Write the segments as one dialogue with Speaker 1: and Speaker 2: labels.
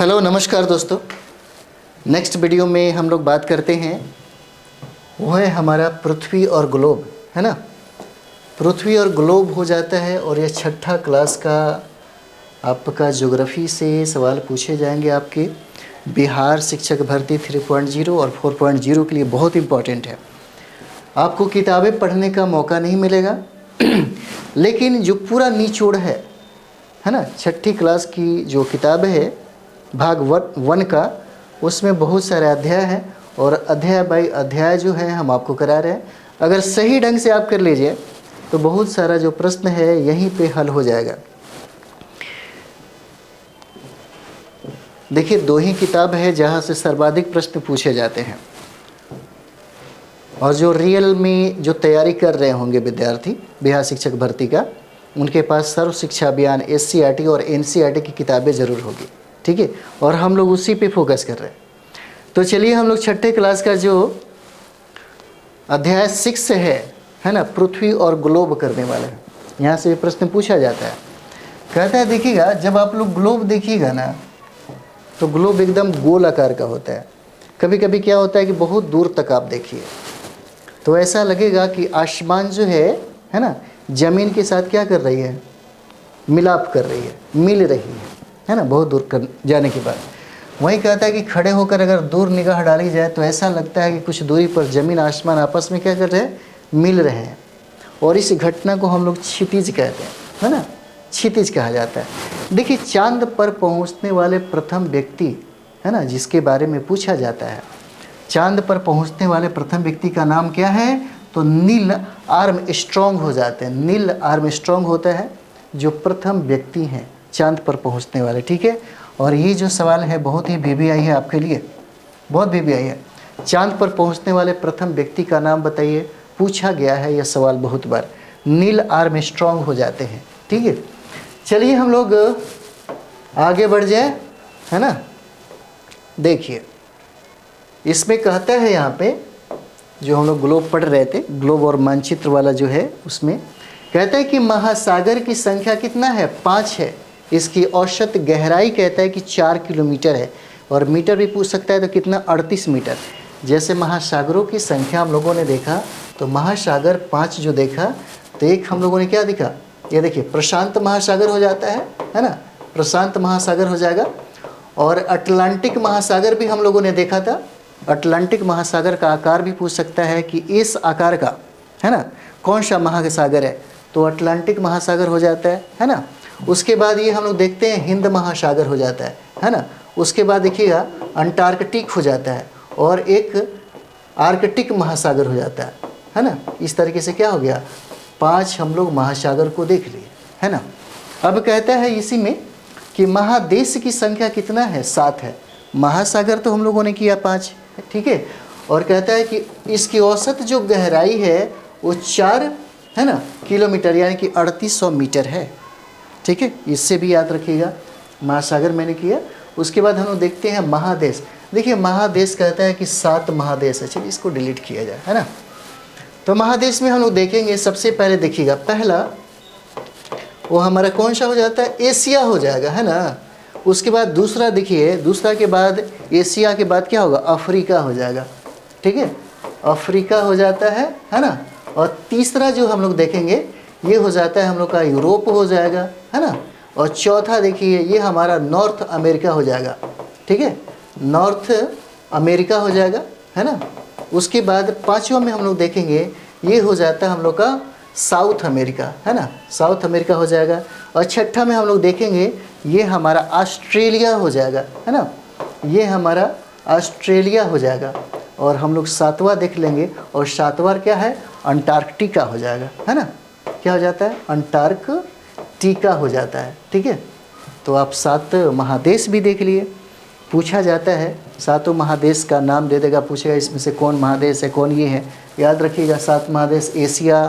Speaker 1: Hello नमस्कार दोस्तों। Next video में हम लोग बात करते हैं, वो है हमारा पृथ्वी और ग्लोब, है ना। पृथ्वी और ग्लोब हो जाता है और यह छठा क्लास का आपका ज्योग्राफी से सवाल पूछे जाएंगे आपके बिहार शिक्षक भर्ती 3.0 और 4.0 के लिए बहुत इम्पॉर्टेंट है। आपको किताबें पढ़ने का मौका नहीं मिलेगा लेकिन जो पूरा निचोड़ है ना, छठी क्लास की जो किताब है भाग 1 का, उसमें बहुत सारे अध्याय हैं और अध्याय बाई अध्याय जो है हम आपको करा रहे हैं। अगर सही ढंग से आप कर लीजिए तो बहुत सारा जो प्रश्न है यहीं पे हल हो जाएगा। देखिए, 2 ही किताब है जहाँ से सर्वाधिक प्रश्न पूछे जाते हैं और जो रियल में जो तैयारी कर रहे होंगे विद्यार्थी बिहार शिक्षक भर्ती का, उनके पास सर्व शिक्षा अभियान SCRT और NCERT की किताबें ज़रूर होगी, ठीक है। और हम लोग उसी पे फोकस कर रहे हैं। तो चलिए हम लोग छठे क्लास का जो अध्याय 6 है ना, पृथ्वी और ग्लोब करने वाले हैं। यहाँ से प्रश्न पूछा जाता है, कहता है देखिएगा, जब आप लोग ग्लोब देखिएगा ना तो ग्लोब एकदम गोल आकार का होता है। कभी कभी क्या होता है कि बहुत दूर तक आप देखिए तो ऐसा लगेगा कि आसमान जो है ना, ज़मीन के साथ क्या कर रही है, मिलाप कर रही है, मिल रही है ना, बहुत दूर कर जाने के बाद। वहीं कहता है कि खड़े होकर अगर दूर निगाह डाली जाए तो ऐसा लगता है कि कुछ दूरी पर ज़मीन आसमान आपस में क्या कर रहे हैं, मिल रहे हैं। और इस घटना को हम लोग क्षितिज कहते हैं, है ना, क्षितिज कहा जाता है। देखिए, चांद पर पहुंचने वाले प्रथम व्यक्ति, है ना, जिसके बारे में पूछा जाता है, चांद पर पहुंचने वाले प्रथम व्यक्ति का नाम क्या है, तो नील आर्मस्ट्रॉन्ग हो जाते हैं। नील आर्मस्ट्रॉन्ग होता है जो प्रथम व्यक्ति हैं चांद पर पहुंचने वाले, ठीक है। और ये जो सवाल है बहुत ही VVI है आपके लिए, बहुत VVI है। चांद पर पहुंचने वाले प्रथम व्यक्ति का नाम बताइए, पूछा गया है यह सवाल बहुत बार। नील आर्मस्ट्रॉन्ग हो जाते हैं, ठीक है। चलिए हम लोग आगे बढ़ जाए, है ना। देखिए, इसमें कहता है यहाँ पे जो हम लोग ग्लोब पढ़ रहे थे, ग्लोब और मानचित्र वाला जो है, उसमें कहता है कि महासागर की संख्या कितना है, 5 है। इसकी औसत गहराई कहता है कि 4 किलोमीटर है और मीटर भी पूछ सकता है तो कितना, 38 मीटर। जैसे महासागरों की संख्या हम लोगों ने देखा तो महासागर 5 जो देखा, तो एक हम लोगों ने क्या देखा, ये देखिए प्रशांत महासागर हो जाता है ना, प्रशांत महासागर हो जाएगा। और अटलांटिक महासागर भी हम लोगों ने देखा था। अटलांटिक महासागर का आकार भी पूछ सकता है कि इस आकार का, है ना, कौन सा महासागर है, तो अटलांटिक महासागर हो जाता है ना। उसके बाद ये हम लोग देखते हैं हिंद महासागर हो जाता है ना। उसके बाद देखिएगा अंटार्कटिक हो जाता है और एक आर्कटिक महासागर हो जाता है ना। इस तरीके से क्या हो गया, 5 हम लोग महासागर को देख लिए, है ना। अब कहता है इसी में कि महादेश की संख्या कितना है, 7 है। महासागर तो हम लोगों ने किया 5, ठीक है। और कहता है कि इसकी औसत जो गहराई है वो 4, है ना, किलोमीटर, यानी कि 3800 मीटर है, ठीक है। इससे भी याद रखिएगा, महासागर मैंने किया। उसके बाद हम लोग देखते हैं महादेश। देखिए, महादेश कहता है कि 7 महादेश है। चलिए इसको डिलीट किया जाए, है ना। तो महादेश में हम लोग देखेंगे, सबसे पहले देखिएगा, पहला वो हमारा कौन सा हो जाता है, एशिया हो जाएगा, है ना। उसके बाद दूसरा देखिए, दूसरा के बाद एशिया के बाद क्या होगा, अफ्रीका हो जाएगा, ठीक है, अफ्रीका हो जाता है ना। और तीसरा जो हम लोग देखेंगे ये हो जाता है हम लोग का यूरोप हो जाएगा, है ना। और चौथा देखिए ये हमारा नॉर्थ अमेरिका हो जाएगा, ठीक है, नॉर्थ अमेरिका हो जाएगा, है ना। उसके बाद पांचवा में हम लोग देखेंगे ये हो जाता है हम लोग का साउथ अमेरिका, है ना, साउथ अमेरिका हो जाएगा। और छठा में हम लोग देखेंगे ये हमारा ऑस्ट्रेलिया हो जाएगा, है ना, ये हमारा ऑस्ट्रेलिया हो जाएगा। और हम लोग 7वां देख लेंगे, और 7वां क्या है, अंटार्कटिका हो जाएगा, है ना। क्या हो जाता है, अंटार्कटिका हो जाता है, ठीक है। तो आप 7 महादेश भी देख लिए। पूछा जाता है 7 महादेश का नाम दे देगा, पूछेगा इसमें से कौन महादेश है, कौन ये है। याद रखिएगा 7 महादेश, एशिया,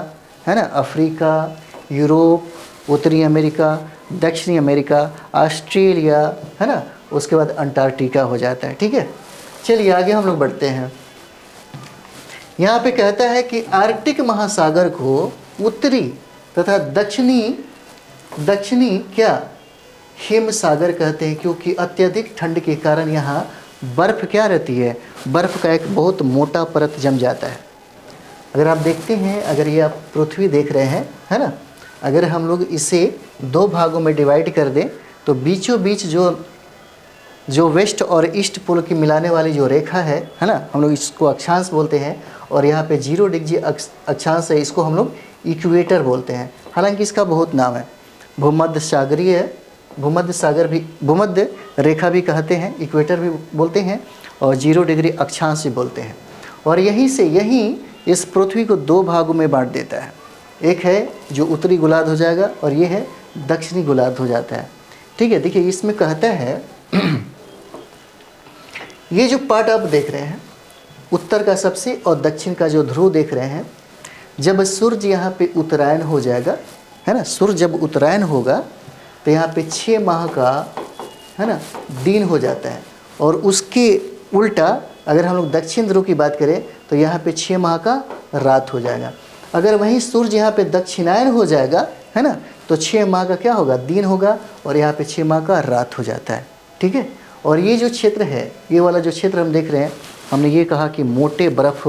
Speaker 1: है ना, अफ्रीका, यूरोप, उत्तरी अमेरिका, दक्षिणी अमेरिका, ऑस्ट्रेलिया, है ना। उसके बाद अंटार्कटिका हो जाता है, ठीक है। चलिए आगे हम लोग बढ़ते हैं। यहाँ पे कहता है कि आर्कटिक महासागर को उत्तरी तथा दक्षिणी क्या हिम सागर कहते हैं, क्योंकि अत्यधिक ठंड के कारण यहाँ बर्फ़ क्या रहती है, बर्फ़ का एक बहुत मोटा परत जम जाता है। अगर आप देखते हैं, अगर ये आप पृथ्वी देख रहे हैं, है ना, अगर हम लोग इसे 2 भागों में डिवाइड कर दें तो बीचों बीच जो वेस्ट और ईस्ट पोल की मिलाने वाली जो रेखा है ना, हम लोग इसको अक्षांश बोलते हैं, और यहाँ पे 0 डिग्री अक्षांश है, इसको हम लोग इक्वेटर बोलते हैं। हालांकि इसका बहुत नाम है, भूमध्य सागरीय, भूमध्य सागर भी, भूमध्य रेखा भी कहते हैं, इक्वेटर भी बोलते हैं, और 0 डिग्री अक्षांश भी बोलते हैं। और यहीं इस पृथ्वी को 2 भागों में बांट देता है। एक है जो उत्तरी गोलार्ध हो जाएगा, और ये है दक्षिणी गोलार्ध हो जाता है। ठीक है, देखिए इसमें कहता है ये जो पार्ट आप देख रहे हैं, उत्तर का सबसे और दक्षिण का जो ध्रुव देख रहे हैं, जब सूर्य यहाँ पे उत्तरायण हो जाएगा, है ना, सूर्य जब उत्तरायण होगा तो यहाँ पे 6 माह का, है ना, दिन हो जाता है। और उसके उल्टा अगर हम लोग दक्षिण ध्रुव की बात करें तो यहाँ पे 6 माह का रात हो जाएगा। अगर वहीं सूर्य यहाँ पे दक्षिणायन हो जाएगा, है ना, तो 6 माह का क्या होगा, दिन होगा, और यहाँ पे 6 माह का रात हो जाता है। ठीक है, और ये जो क्षेत्र है, ये वाला जो क्षेत्र हम देख रहे हैं, हमने ये कहा कि मोटे बर्फ़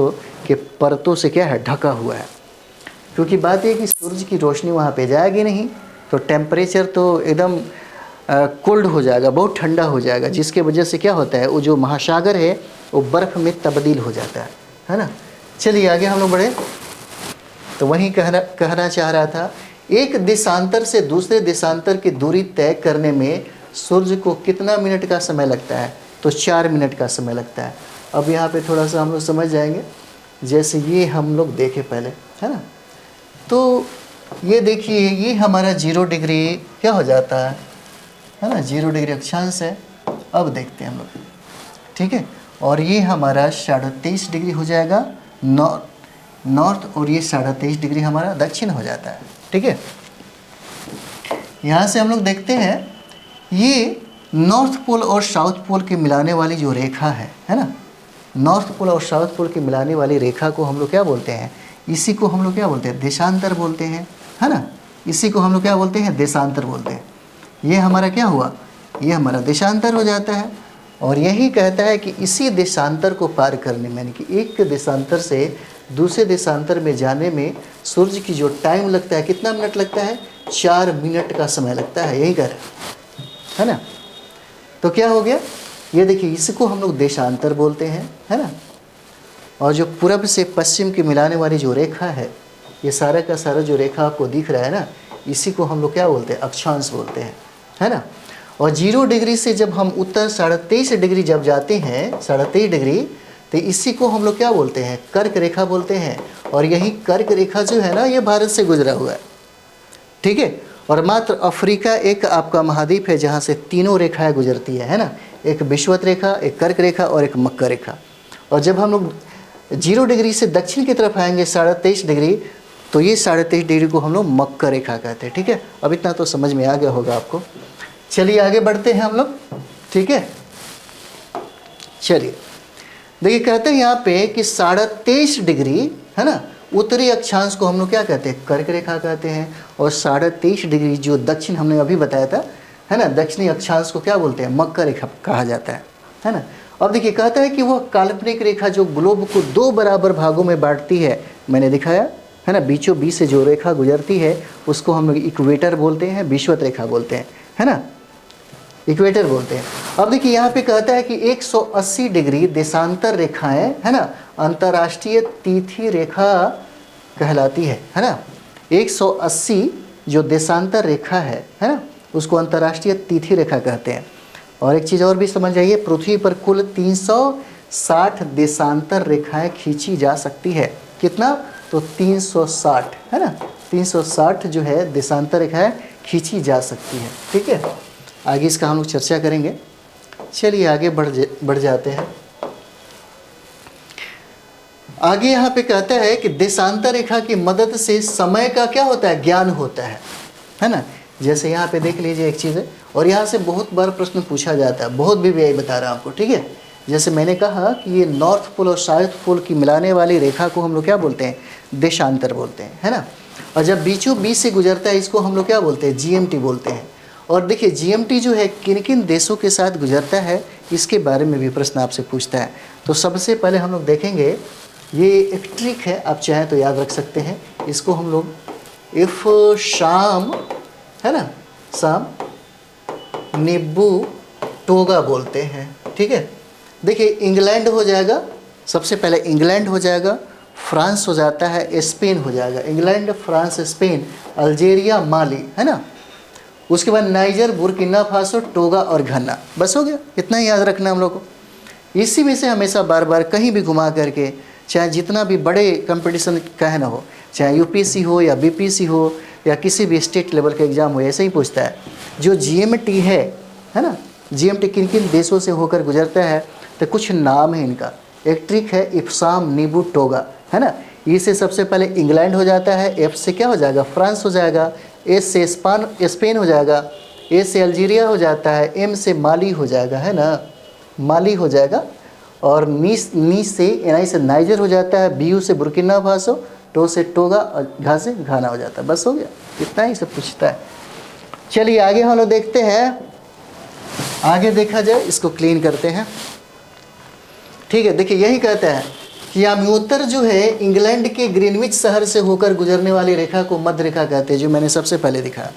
Speaker 1: के परतों से क्या है, ढका हुआ है। क्योंकि बात ये कि सूरज की रोशनी वहाँ पे जाएगी नहीं, तो टेम्परेचर तो एकदम कोल्ड हो जाएगा, बहुत ठंडा हो जाएगा, जिसके वजह से क्या होता है, वो जो महासागर है वो बर्फ़ में तब्दील हो जाता है ना। चलिए आगे हम लोग बढ़े। तो वहीं कहना चाह रहा था, एक देशांतर से दूसरे देशांतर की दूरी तय करने में सूर्य को कितना मिनट का समय लगता है, तो 4 मिनट का समय लगता है। अब यहाँ पे थोड़ा सा हम लोग समझ जाएंगे, जैसे ये हम लोग देखे पहले, है ना, तो ये देखिए, ये हमारा 0 डिग्री क्या हो जाता है ना, 0 डिग्री अक्षांश है। अब देखते हैं हम लोग, ठीक है, और ये हमारा 23.5 डिग्री हो जाएगा नॉर्थ, और ये 23.5 डिग्री हमारा दक्षिण हो जाता है। ठीक है, यहाँ से हम लोग देखते हैं, ये नॉर्थ पोल और साउथ पोल के मिलाने वाली जो रेखा है ना, नॉर्थ पोल और साउथ पोल की मिलाने वाली रेखा को हम लोग क्या बोलते हैं, इसी को हम लोग क्या बोलते हैं, देशांतर बोलते हैं, है ना, इसी को हम लोग क्या बोलते हैं, देशांतर बोलते हैं। ये हमारा क्या हुआ, ये हमारा देशांतर हो जाता है। और यही कहता है कि इसी देशांतर को पार करने में, यानी कि एक देशांतर से दूसरे देशांतर में जाने में सूर्य की जो टाइम लगता है, कितना मिनट लगता है, 4 मिनट का समय लगता है, यही कह रहे है ना। तो क्या हो गया, ये देखिए, इसको हम लोग देशांतर बोलते हैं, है ना। और जो पूरब से पश्चिम की मिलाने वाली जो रेखा है, ये सारा का सारा जो रेखा आपको दिख रहा है ना, इसी को हम लोग क्या बोलते हैं, अक्षांश बोलते हैं, है ना। और 0 डिग्री से जब हम उत्तर 23.5 डिग्री जब जाते हैं, 23.5 डिग्री, तो इसी को हम लोग क्या बोलते हैं, कर्क रेखा बोलते हैं। और यही कर्क रेखा जो है ना, ये भारत से गुजरा हुआ है। ठीक है, और मात्र अफ्रीका एक आपका महाद्वीप है जहाँ से तीनों रेखाएं गुजरती है ना, एक विषुवत रेखा, एक कर्क रेखा और एक मकर रेखा। और जब हम लोग 0 डिग्री से दक्षिण की तरफ आएंगे 23.5 डिग्री, तो ये 23.5 डिग्री को हम लोग मकर रेखा कहते हैं। ठीक है, अब इतना तो समझ में आ गया होगा आपको। चलिए आगे बढ़ते हैं हम लोग। ठीक है, चलिए देखिए, कहते हैं यहाँ पे कि 23.5 डिग्री, है ना, उत्तरी अक्षांश को हम लोग क्या कहते हैं, कर्क रेखा कहते हैं। और 23.5 डिग्री जो दक्षिण हमने अभी बताया था, है ना, दक्षिणी अक्षांश को क्या बोलते हैं, मकर रेखा कहा जाता है ना। अब देखिए, कहता है कि वह काल्पनिक रेखा जो ग्लोब को 2 बराबर भागों में बांटती है, मैंने दिखाया है ना, बीचों बीच से जो रेखा गुजरती है उसको हम लोग इक्वेटर बोलते हैं, विषुवत रेखा बोलते हैं, है ना, इक्वेटर बोलते हैं। अब देखिए, यहाँ पे कहता है कि 180 डिग्री देशांतर रेखाएं, है ना, अंतर्राष्ट्रीय तिथि रेखा कहलाती है ना। 180 जो देशांतर रेखा है ना, उसको अंतर्राष्ट्रीय तिथि रेखा कहते हैं। और एक चीज़ और भी समझ जाइए, पृथ्वी पर कुल 360 देशांतर रेखाएं खींची जा सकती है। कितना, तो 360, है ना, 360 जो है देशांतर रेखाएं खींची जा सकती है। ठीक है, आगे इसका हम लोग चर्चा करेंगे। चलिए आगे बढ़ जाते हैं। आगे यहाँ पे कहता है कि देशांतर रेखा की मदद से समय का क्या होता है, ज्ञान होता है ना। जैसे यहाँ पे देख लीजिए एक चीज़ है, और यहाँ से बहुत बार प्रश्न पूछा जाता है, बहुत भी यही बता रहा हूँ आपको। ठीक है, जैसे मैंने कहा कि ये नॉर्थ पोल और साउथ पोल की मिलाने वाली रेखा को हम लोग क्या बोलते हैं, देशांतर बोलते हैं, है ना। और जब बीचों बीच से गुजरता है, इसको हम लोग क्या बोलते हैं, GMT बोलते हैं। और देखिए जीएमटी जो है किन किन देशों के साथ गुजरता है, इसके बारे में भी प्रश्न आपसे पूछता है। तो सबसे पहले हम लोग देखेंगे, ये एक ट्रिक है, आप चाहें तो याद रख सकते हैं इसको। हम लोग इफ शाम, है ना, शाम नींबू टोगा बोलते हैं, ठीक है। देखिए इंग्लैंड हो जाएगा, सबसे पहले इंग्लैंड हो जाएगा, फ्रांस हो जाता है, स्पेन हो जाएगा। इंग्लैंड, फ्रांस, स्पेन, अल्जीरिया, माली, है ना। उसके बाद नाइजर, बुर्किना फासो, टोगा और घाना। बस हो गया, इतना ही याद रखना हम लोग को। इसी में से हमेशा बार बार कहीं भी घुमा करके, चाहे जितना भी बड़े कंपटीशन का है ना हो, चाहे यूपीएससी हो या बीपीएससी हो या किसी भी स्टेट लेवल का एग्जाम हो, ऐसे ही पूछता है। जो जीएमटी है ना, जीएमटी किन किन देशों से होकर गुजरता है, तो कुछ नाम है इनका। एक ट्रिक है इप्साम नींबू टोगा, है ना। ई से सबसे पहले इंग्लैंड हो जाता है, एफ से क्या हो जाएगा, फ्रांस हो जाएगा, एस से स्पेन हो जाएगा, ए से अल्जीरिया हो जाता है, एम से माली हो जाएगा, है ना, माली हो जाएगा। और नी से एनआई से नाइजर हो जाता है, बीयू से बुर्किना फासो, टो से टोगा और घा से घाना हो जाता है। बस हो गया, इतना ही सब पूछता है। चलिए आगे हम लोग देखते हैं, आगे देखा जाए, इसको क्लीन करते हैं, ठीक है। देखिए यही कहता है कि याम्योत्तर जो है इंग्लैंड के ग्रीनविच शहर से होकर गुजरने वाली रेखा को मध्य रेखा कहते हैं, जो मैंने सबसे पहले दिखाया,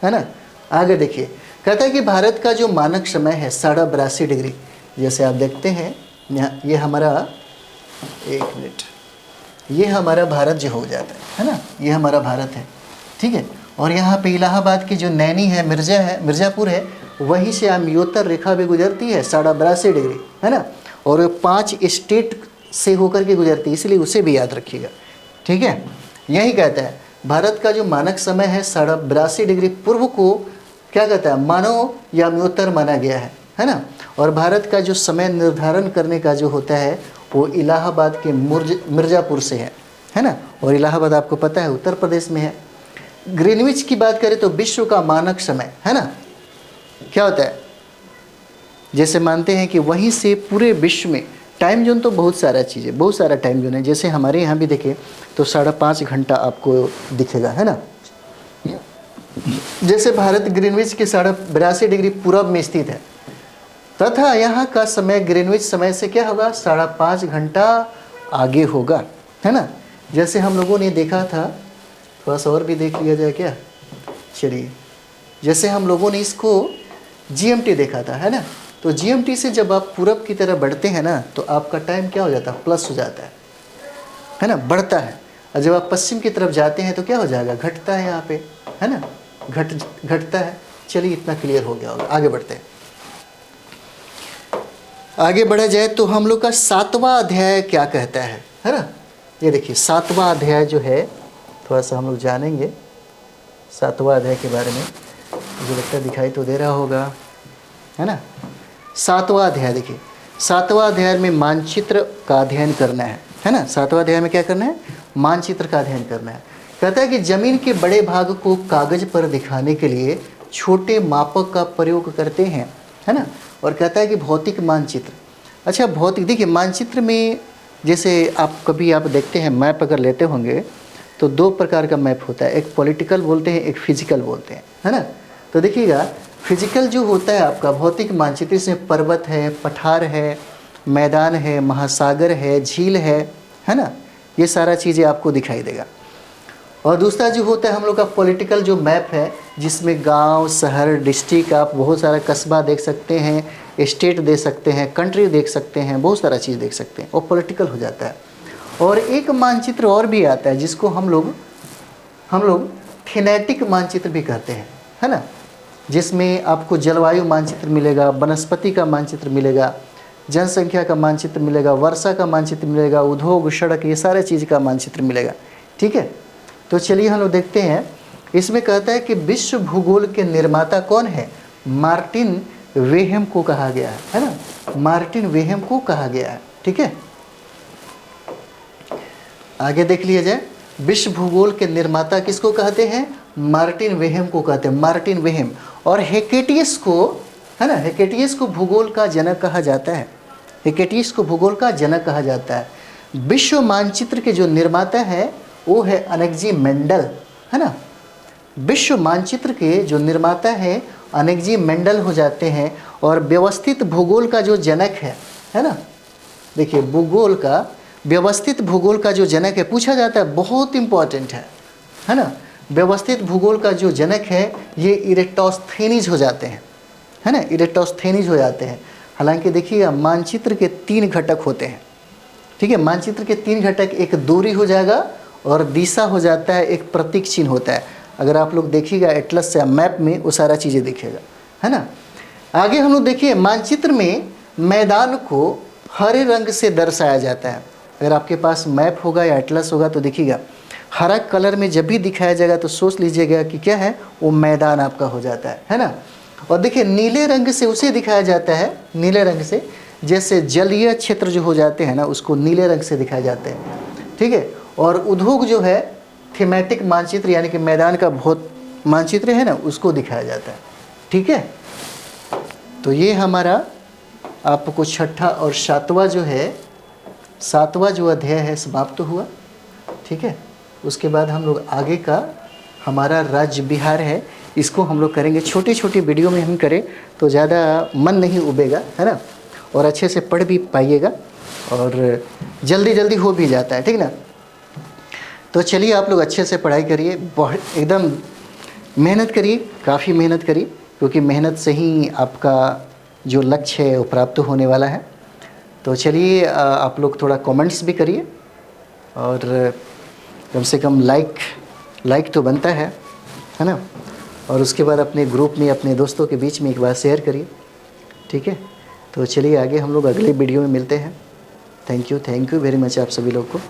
Speaker 1: है ना। आगे देखिए, कहता है कि भारत का जो मानक समय है 82.5 डिग्री। जैसे आप देखते हैं यहाँ, ये हमारा, एक मिनट, ये हमारा भारत जो हो जाता है ना, ये हमारा भारत है, ठीक है। और यहाँ पे इलाहाबाद की जो नैनी है, मिर्ज़ापुर है, वहीं से याम्योत्तर रेखा भी गुजरती है 82.5 डिग्री, है ना। और वो 5 स्टेट से होकर के गुजरती है, इसलिए उसे भी याद रखिएगा, ठीक है। यही कहता है भारत का जो मानक समय है 82.5 डिग्री पूर्व को क्या कहता है, मानव याम्योत्तर माना गया है ना। और भारत का जो समय निर्धारण करने का जो होता है वो इलाहाबाद के मिर्ज़ापुर से है ना। और इलाहाबाद आपको पता है उत्तर प्रदेश में है। ग्रीनविच की बात करें तो विश्व का मानक समय, है ना, क्या होता है, जैसे मानते हैं कि वहीं से पूरे विश्व में टाइम जोन, तो बहुत सारा चीज़ है, बहुत सारा टाइम जोन है। जैसे हमारे यहाँ भी देखें तो 5.5 घंटा आपको दिखेगा, है ना। जैसे भारत ग्रीनविच के 82.5 डिग्री पूरब में स्थित है, तथा यहाँ का समय ग्रीनविच समय से क्या होगा, 5.5 घंटा आगे होगा, है ना। जैसे हम लोगों ने देखा था, थोड़ा सा और भी देख लिया जाए क्या, चलिए। जैसे हम लोगों ने इसको जीएमटी देखा था, है ना। तो जीएमटी से जब आप पूरब की तरफ बढ़ते हैं ना, तो आपका टाइम क्या हो जाता है, प्लस हो जाता है ना, बढ़ता है। और जब आप पश्चिम की तरफ जाते हैं तो क्या हो जाएगा, घटता है यहाँ पे, है ना, घटता है। चलिए इतना क्लियर हो गया होगा, आगे बढ़ते हैं। आगे बढ़ा जाए तो हम लोग का 7वां अध्याय क्या कहता है ना। ये देखिए 7वां अध्याय जो है, थोड़ा सा हम लोग जानेंगे 7वां अध्याय के बारे में। मुझे लगता है दिखाई तो दे रहा होगा, है ना। 7वां अध्याय देखिए, 7वां अध्याय में मानचित्र का अध्ययन करना है ना। 7वां अध्याय में क्या करना है, मानचित्र का अध्ययन करना है। कहता है कि जमीन के बड़े भाग को कागज पर दिखाने के लिए छोटे मापक का प्रयोग करते हैं, है ना। और कहता है कि भौतिक मानचित्र, अच्छा भौतिक, देखिए मानचित्र में जैसे आप देखते हैं मैप अगर लेते होंगे तो 2 प्रकार का मैप होता है, एक पॉलिटिकल बोलते हैं, एक फिजिकल बोलते हैं, है ना। तो देखिएगा फिजिकल जो होता है आपका भौतिक मानचित्र, इसमें पर्वत है, पठार है, मैदान है, महासागर है, झील है ना, ये सारा चीज़ें आपको दिखाई देगा। और दूसरा जो होता है हम लोग का पॉलिटिकल जो मैप है, जिसमें गांव, शहर, डिस्ट्रिक्ट, आप बहुत सारा कस्बा देख सकते हैं, स्टेट देख सकते हैं, कंट्री देख सकते हैं, बहुत सारा चीज़ देख सकते हैं, वो पॉलिटिकल हो जाता है। और एक मानचित्र और भी आता है जिसको हम लोग थीमेटिक मानचित्र भी कहते हैं, है ना। जिसमें आपको जलवायु मानचित्र मिलेगा, वनस्पति का मानचित्र मिलेगा, जनसंख्या का मानचित्र मिलेगा, वर्षा का मानचित्र मिलेगा, उद्योग, सड़क, ये सारे चीज़ का मानचित्र मिलेगा, ठीक है। तो चलिए हम लोग देखते हैं। इसमें कहता है कि विश्व भूगोल के निर्माता कौन है, मार्टिन वेहेम को कहा गया है ना, मार्टिन वेहेम को कहा गया है, ठीक है। आगे देख लिया जाए, विश्व भूगोल के निर्माता किसको कहते हैं, मार्टिन वेहेम को कहते हैं, मार्टिन वेहेम। और हेकेटियस को, है ना, हेकेटियस को भूगोल का जनक कहा जाता है, हेकेटियस को भूगोल का जनक कहा जाता है। विश्व मानचित्र के जो निर्माता है वो है अनेक्जी मेंडल, है ना। विश्व मानचित्र के जो निर्माता हैं अनेक जी मेंडल हो जाते हैं, और व्यवस्थित भूगोल का जो जनक है ना, देखिए भूगोल का, व्यवस्थित भूगोल का जो जनक है, पूछा जाता है, बहुत इंपॉर्टेंट है ना। व्यवस्थित भूगोल का जो जनक है ये इरेटोस्थेनीज हो जाते हैं, है ना, इरेटोस्थेनीज हो जाते हैं। हालांकि देखिएगा मानचित्र के 3 घटक होते हैं, ठीक है। मानचित्र के 3 घटक, एक दूरी हो जाएगा और दिशा हो जाता है, एक प्रतीक चिन्ह होता है। अगर आप लोग देखिएगा एटलस या मैप में वो सारा चीज़ें दिखेगा, है ना। आगे हम लोग देखिए मानचित्र में मैदान को हरे रंग से दर्शाया जाता है। अगर आपके पास मैप होगा या एटलस होगा तो देखिएगा हरा कलर में जब भी दिखाया जाएगा तो सोच लीजिएगा कि क्या है, वो मैदान आपका हो जाता है ना। और देखिए नीले रंग से उसे दिखाया जाता है, नीले रंग से, जैसे जलीय क्षेत्र जो हो जाते हैं ना उसको नीले रंग से दिखाए जाते हैं, ठीक है। और उद्योग जो है थीमेटिक मानचित्र यानी कि मैदान का बहुत मानचित्र है ना उसको दिखाया जाता है, ठीक है। तो ये हमारा आपको 6ठा और 7वां जो है, 7वां जो अध्याय है समाप्त हुआ, ठीक है। उसके बाद हम लोग आगे का हमारा राज्य बिहार है, इसको हम लोग करेंगे छोटी छोटी वीडियो में हम करें तो ज़्यादा मन नहीं उबेगा, है ना, और अच्छे से पढ़ भी पाइएगा और जल्दी जल्दी हो भी जाता है, ठीक ना। तो चलिए आप लोग अच्छे से पढ़ाई करिए, बहुत एकदम मेहनत करिए, काफ़ी मेहनत करिए, क्योंकि मेहनत से ही आपका जो लक्ष्य है वो प्राप्त होने वाला है। तो चलिए आप लोग थोड़ा कमेंट्स भी करिए और कम से कम लाइक तो बनता है ना। और उसके बाद अपने ग्रुप में अपने दोस्तों के बीच में एक बार शेयर करिए, ठीक है। तो चलिए आगे हम लोग अगले वीडियो में मिलते हैं। थैंक यू वेरी मच आप सभी लोग को।